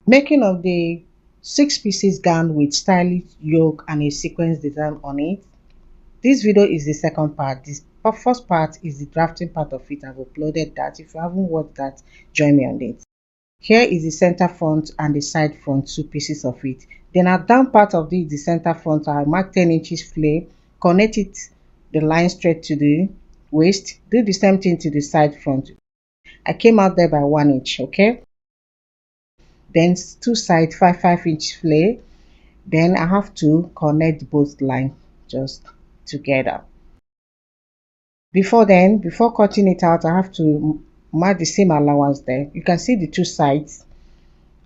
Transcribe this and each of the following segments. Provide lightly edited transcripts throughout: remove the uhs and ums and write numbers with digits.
Making of the 6 pieces gown with stylish yoke and a sequence design on it. This video is the second part. This first part is the drafting part of it. I've uploaded that. If you haven't watched that, join me on it. Here is the center front and the side front, 2 pieces of it. Then at down part of this, the center front, I mark 10 inches flare, connect it the line straight to the waist, do the same thing to the side front. I came out there by 1 inch, okay? Then two sides, 5 inch flare. Then I have to connect both lines just together. Before cutting it out, I have to mark the same allowance there. You can see the 2 sides,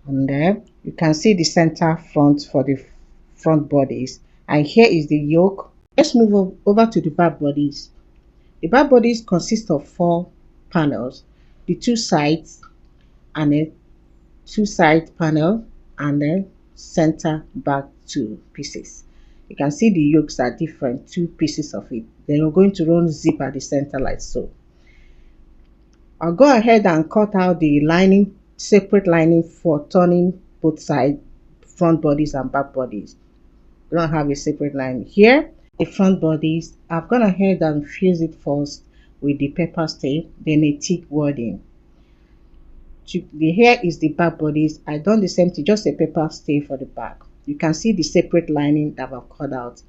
and there you can see the center front for the front bodies, and here is the yoke. Let's move over to the back bodies. The back bodies consist of 4 panels, the 2 sides and a 2 side panel, and then center back 2 pieces. You can see the yokes are different, 2 pieces of it. Then we're going to run zip at the center like so. I'll go ahead and cut out the lining, separate lining for turning both sides, front bodies and back bodies. We don't have a separate line here. The front bodies, I've gone ahead and fuse it first with the paper stay, then a thick wording. Here is the back bodies. I done the same thing, just a paper stay for the back. You can see the separate lining that I've cut out.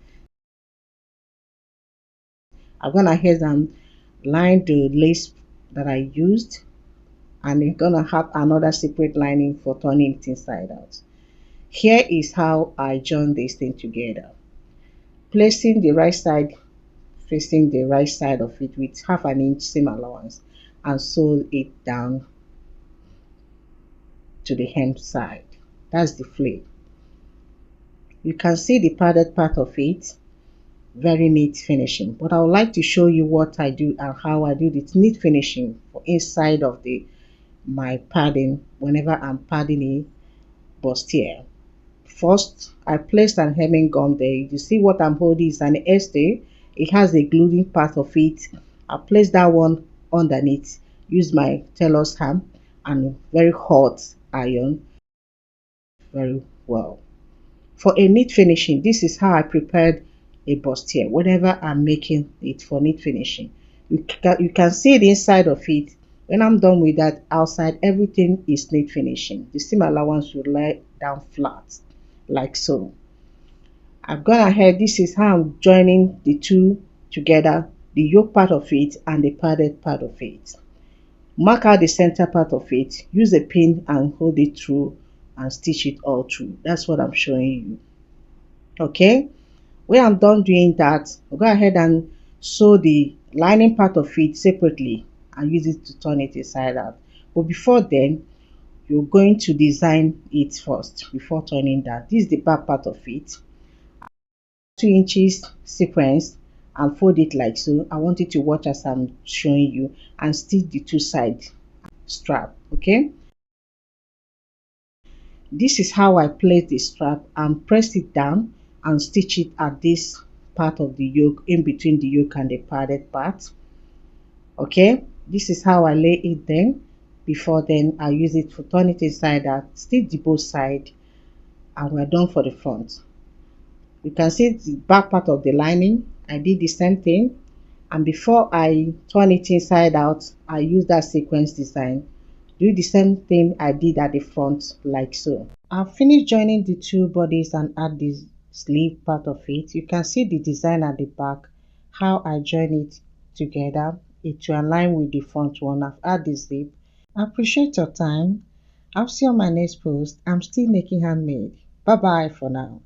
I've gone ahead and lined the lace that I used, and it's gonna have another separate lining for turning it inside out. Here is how I join this thing together. Placing the right side facing the right side of it with 1/2 inch seam allowance, and sew it down to the hem side. That's the flare. You can see the padded part of it, very neat finishing. But I would like to show you what I do and how I do this neat finishing for inside of my padding whenever I'm padding a bustier. First, I placed an hemming gum there. You see what I'm holding is an estay. It has a gluing part of it. I placed that one underneath. Use my tailor's ham and very hot iron very well. For a neat finishing, this is how I prepared a bustier whenever I'm making it for neat finishing. You can see the inside of it. When I'm done with that, outside everything is neat finishing. The seam allowance will lie down flat like so. I've gone ahead. This is how I'm joining the two together, the yoke part of it and the padded part of it. Mark out the center part of it, use a pin and hold it through and stitch it all through. That's what I'm showing you. Okay, when I'm done doing that, I'll go ahead and sew the lining part of it separately and use it to turn it inside out. But before then, you're going to design it first before turning that. This is the back part of it. 2 inches sequence and fold it like so. I want you to watch as I'm showing you, and stitch the 2 side strap. Okay, this is how I place the strap and press it down and stitch it at this part of the yoke, in between the yoke and the padded part. Okay, this is how I lay it then. Before then, I use it to turn it inside out, stitch the both side, and we're done for the front. You can see the back part of the lining. I did the same thing, and before I turn it inside out, I use that sequence design. Do the same thing I did at the front like so. I've finished joining the two bodies and add the sleeve part of it. You can see the design at the back, how I join it together. It will align with the front one. I've added the zip. I appreciate your time. I'll see you on my next post. I'm still making handmade. Bye bye for now.